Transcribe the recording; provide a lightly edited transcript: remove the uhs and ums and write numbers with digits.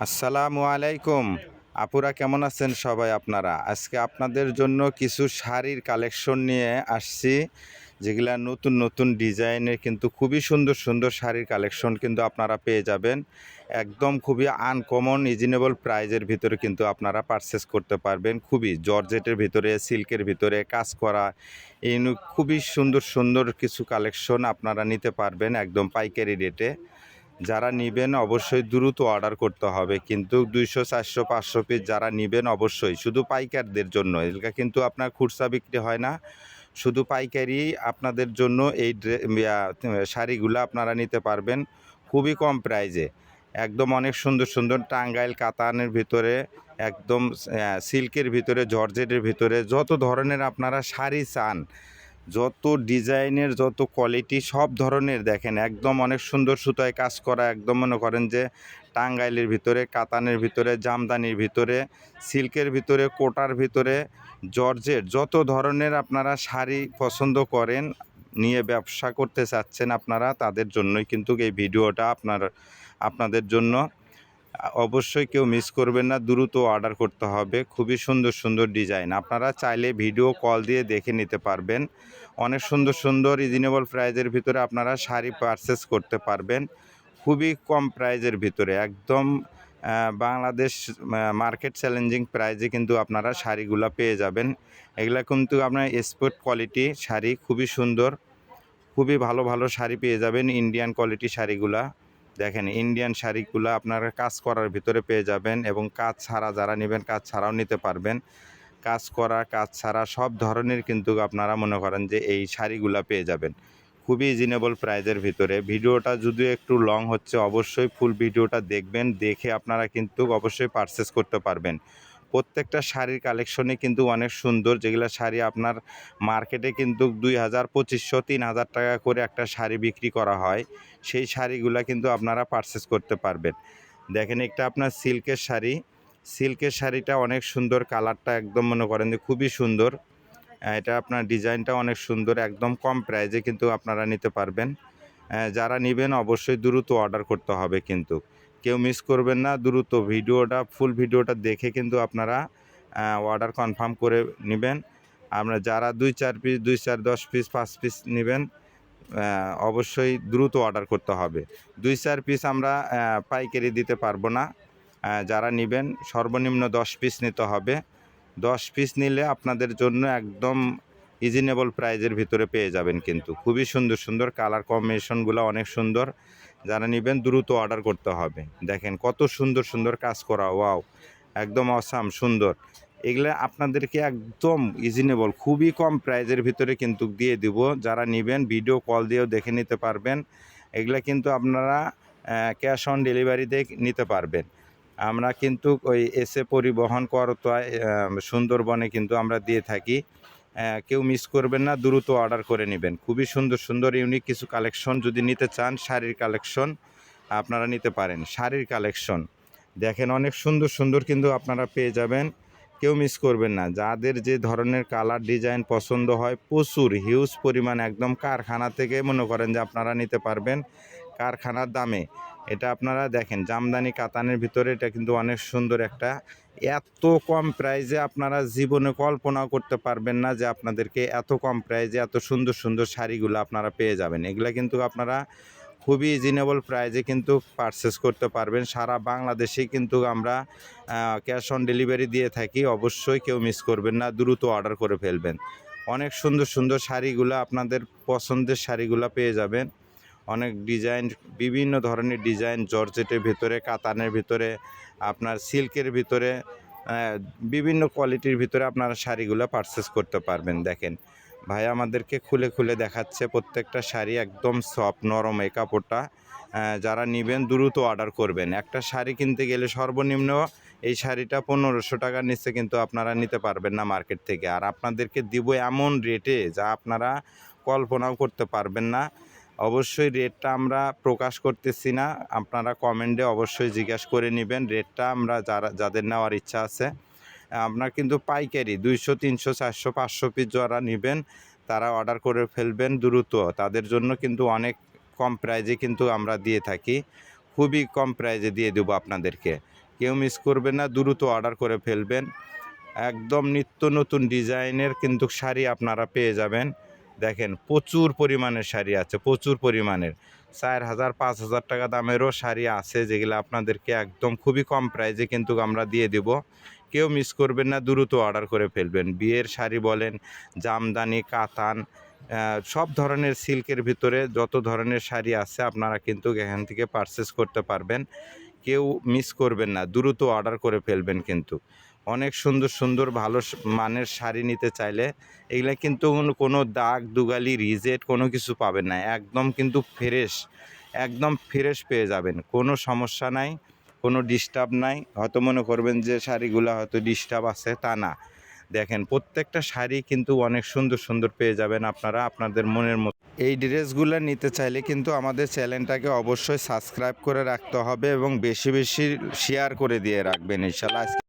আসসালামু আলাইকুম। আপুরা কেমন আছেন সবাই আপনারা? আজকে আপনাদের জন্য কিছু শাড়ির কালেকশন নিয়ে আসছি, যেগুলা নতুন নতুন ডিজাইনের কিন্তু খুবই সুন্দর সুন্দর শাড়ির কালেকশন কিন্তু আপনারা পেয়ে যাবেন। একদম খুবই আনকমন রিজনেবল প্রাইজের ভিতরে কিন্তু আপনারা পারচেস করতে পারবেন। খুবই জর্জেটের ভিতরে, সিল্কের ভিতরে কাজ করা খুবই সুন্দর সুন্দর কিছু কালেকশন আপনারা নিতে পারবেন একদম পাইকারি রেটে। যারা নিবেন অবশ্যই দ্রুত অর্ডার করতে হবে, কিন্তু 200 400 500 পিস যারা নিবেন অবশ্যই শুধু পাইকারদের জন্য, এগুলো কিন্তু আপনার খুচরা বিক্রি হয় না, শুধু পাইকারি আপনাদের জন্য এই শাড়িগুলো আপনারা নিতে পারবেন খুবই কম প্রাইজে। একদম অনেক সুন্দর সুন্দর টাঙ্গাইল কাতানের ভিতরে, একদম সিল্কের ভিতরে, জর্জেটের ভিতরে যত ধরনের আপনারা শাড়ি চান, যত ডিজাইনের যত কোয়ালিটি সব ধরনের দেখেন, একদম অনেক সুন্দর সুতায় কাজ করা, একদম মনে করেন যে টাঙ্গাইলের ভিতরে, কাতানের ভিতরে, জামদানির ভিতরে, সিল্কের ভিতরে, কোটার ভিতরে, জর্জেট যত ধরনের আপনারা শাড়ি পছন্দ করেন, নিয়ে ব্যবসা করতে চাচ্ছেন আপনারা, তাদের জন্যই কিন্তু এই ভিডিওটা আপনাদের জন্য। অবশ্যই কেউ মিস করবেন না, দ্রুত অর্ডার করতে হবে। খুবই সুন্দর সুন্দর ডিজাইন, আপনারা চাইলে ভিডিও কল দিয়ে দেখে নিতে পারবেন। অনেক সুন্দর সুন্দর রিজনেবল প্রাইজের ভিতরে আপনারা শাড়ি পারচেস করতে পারবেন খুবই কম প্রাইজের ভিতরে, একদম বাংলাদেশ মার্কেট চ্যালেঞ্জিং প্রাইজে কিন্তু আপনারা শাড়িগুলো পেয়ে যাবেন। এগুলা কিন্তু আপনার এক্সপোর্ট কোয়ালিটি শাড়ি, খুবই সুন্দর, খুবই ভালো ভালো শাড়ি পেয়ে যাবেন। ইন্ডিয়ান কোয়ালিটি শাড়িগুলা দেখেন, ইন্ডিয়ান শাড়িগুলো আপনারা কাজ করার ভিতরে পেয়ে যাবেন, এবং কাজ ছাড়া যারা নেবেন কাজ ছাড়াও নিতে পারবেন। কাজ করা কাজ ছাড়া সব ধরনের কিন্তু আপনারা মনে করেন যে এই শাড়িগুলো পেয়ে যাবেন খুবই রিজনেবল প্রাইজের ভিতরে। ভিডিওটা যদিও একটু লং হচ্ছে, অবশ্যই ফুল ভিডিওটা দেখবেন, দেখে আপনারা কিন্তু অবশ্যই পারচেস করতে পারবেন। প্রত্যেকটা শাড়ির কালেকশনই কিন্তু অনেক সুন্দর, যেগুলো শাড়ি আপনার মার্কেটে কিন্তু 2000 2500 3000 টাকা করে একটা শাড়ি বিক্রি করা হয়, সেই শাড়িগুলো কিন্তু আপনারা পারচেস করতে পারবেন। দেখেন, একটা আপনার সিল্কের শাড়ি, সিল্কের শাড়িটা অনেক সুন্দর, কালারটা একদম মনে করেন যে খুবই সুন্দর। এটা আপনার ডিজাইনটা অনেক সুন্দর, একদম কম প্রাইজে কিন্তু আপনারা নিতে পারবেন। যারা নেবেন অবশ্যই দ্রুত অর্ডার করতে হবে, কিন্তু কেউ মিস করবেন না, দ্রুত ভিডিওটা ফুল ভিডিওটা দেখে কিন্তু আপনারা অর্ডার কনফার্ম করে নেবেন। আমরা যারা 2-4 পিস 2-4 10 পিস 5 পিস নেবেন, অবশ্যই দ্রুত অর্ডার করতে হবে। 2-4 পিস আমরা পাইকারি দিতে পারবো না। যারা নেবেন সর্বনিম্ন 10 পিস নিতে হবে। 10 পিস নিলে আপনাদের জন্য একদম রিজনেবল প্রাইজের ভিতরে পেয়ে যাবেন, কিন্তু খুবই সুন্দর সুন্দর কালার কম্বিনেশনগুলো অনেক সুন্দর। যারা নেবেন দ্রুত অর্ডার করতে হবে। দেখেন কত সুন্দর সুন্দর কাজ করা, ওয়াও, একদম অসাম সুন্দর। এগুলো আপনাদেরকে একদম রিজনেবল খুবই কম প্রাইজের ভিতরে কিন্তু দিয়ে দিব। যারা নেবেন ভিডিও কল দিয়েও দেখে নিতে পারবেন। এগুলো কিন্তু আপনারা ক্যাশ অন ডেলিভারিতে নিতে পারবেন। আমরা কিন্তু ওই এসে পরিবহন করতোয়ায় সুন্দরবনে কিন্তু আমরা দিয়ে থাকি। কেউ মিস করবেন না, দ্রুত অর্ডার করে নেবেন। খুবই সুন্দর সুন্দর ইউনিক কিছু কালেকশন যদি নিতে চান, শাড়ির কালেকশন আপনারা নিতে পারেন। শাড়ির কালেকশন দেখেন অনেক সুন্দর সুন্দর কিন্তু আপনারা পেয়ে যাবেন, কেউ মিস করবেন না। যাদের যে ধরনের কালার ডিজাইন পছন্দ হয়, প্রচুর হিউজ পরিমাণ, একদম কারখানা থেকে মনে করেন যে আপনারা নিতে পারবেন কারখানার দামে। এটা আপনারা দেখেন জামদানি কাতানের ভিতরে, এটা কিন্তু অনেক সুন্দর একটা, এত কম প্রাইজে আপনারা জীবনে কল্পনাও করতে পারবেন না যে আপনাদেরকে এত কম প্রাইজে এত সুন্দর সুন্দর শাড়িগুলো আপনারা পেয়ে যাবেন। এগুলা কিন্তু আপনারা খুবই রিজনেবল প্রাইজে কিন্তু পারচেস করতে পারবেন। সারা বাংলাদেশেই কিন্তু আমরা ক্যাশ অন ডেলিভারি দিয়ে থাকি। অবশ্যই কেউ মিস করবেন না, দ্রুত অর্ডার করে ফেলবেন। অনেক সুন্দর সুন্দর শাড়িগুলো আপনাদের পছন্দের শাড়িগুলো পেয়ে যাবেন। অনেক ডিজাইন, বিভিন্ন ধরনের ডিজাইন, জর্জেটের ভিতরে, কাতানের ভিতরে, আপনার সিল্কের ভিতরে, বিভিন্ন কোয়ালিটির ভিতরে আপনারা শাড়িগুলো পারচেস করতে পারবেন। দেখেন ভাই আমাদেরকে খুলে খুলে দেখাচ্ছে প্রত্যেকটা শাড়ি, একদম সফট নরম এই কাপড়টা। যারা নেবেন দ্রুত অর্ডার করবেন। একটা শাড়ি কিনতে গেলে সর্বনিম্ন এই শাড়িটা 1500 টাকার নিচে কিন্তু আপনারা নিতে পারবেন না মার্কেট থেকে। আর আপনাদেরকে দিব এমন রেটে যা আপনারা কল্পনাও করতে পারবেন না। অবশ্যই রেটটা আমরা প্রকাশ করতেছি না, আপনারা কমেন্টে অবশ্যই জিজ্ঞাসা করে নেবেন রেটটা। আমরা যাদের নেওয়ার ইচ্ছা আছে, আপনার কিন্তু পাইকারি 200 300 400 500 পিস যারা নেবেন তারা অর্ডার করে ফেলবেন দ্রুত। তাদের জন্য কিন্তু অনেক কম প্রাইজে কিন্তু আমরা দিয়ে থাকি, খুবই কম প্রাইজে দিয়ে দেবো আপনাদেরকে। কেউ মিস করবেন না, দ্রুত অর্ডার করে ফেলবেন। একদম নিত্য নতুন ডিজাইনের কিন্তু শাড়ি আপনারা পেয়ে যাবেন। দেখেন প্রচুর পরিমাণের শাড়ি আছে, প্রচুর পরিমাণের 4000 5000 টাকা দামেরও শাড়ি আছে, যেগুলো আপনাদেরকে একদম খুবই কম প্রাইসে কিন্তু আমরা দিয়ে দেব। কেউ মিস করবেন না, দ্রুত অর্ডার করে ফেলবেন। বিয়ের শাড়ি বলেন, জামদানি, কাতান, সব ধরনের সিল্কের ভিতরে যত ধরনের শাড়ি আছে আপনারা কিন্তু এখান থেকে পারচেস করতে পারবেন। কেউ মিস করবেন না, দ্রুত অর্ডার করে ফেলবেন। কিন্তু অনেক সুন্দর সুন্দর ভালো মানের শাড়ি নিতে চাইলে এগুলা কিন্তু কোনো দাগ দুগালি রিজেক্ট কোনো কিছু পাবেন না, একদম কিন্তু ফ্রেশ, একদম ফ্রেশ পেয়ে যাবেন। কোনো সমস্যা নাই, কোনো ডিস্টার্ব নাই। হয়তো মনে করবেন যে শাড়িগুলো হয়তো ডিস্টার্ব আছে, তা না। দেখেন প্রত্যেকটা শাড়ি কিন্তু অনেক সুন্দর সুন্দর পেয়ে যাবেন আপনারা আপনাদের মনের মতো। এই ড্রেসগুলো নিতে চাইলে কিন্তু আমাদের চ্যানেলটাকে অবশ্যই সাবস্ক্রাইব করে রাখতে হবে এবং বেশি বেশি শেয়ার করে দিয়ে রাখবেন ইনশাআল্লাহ।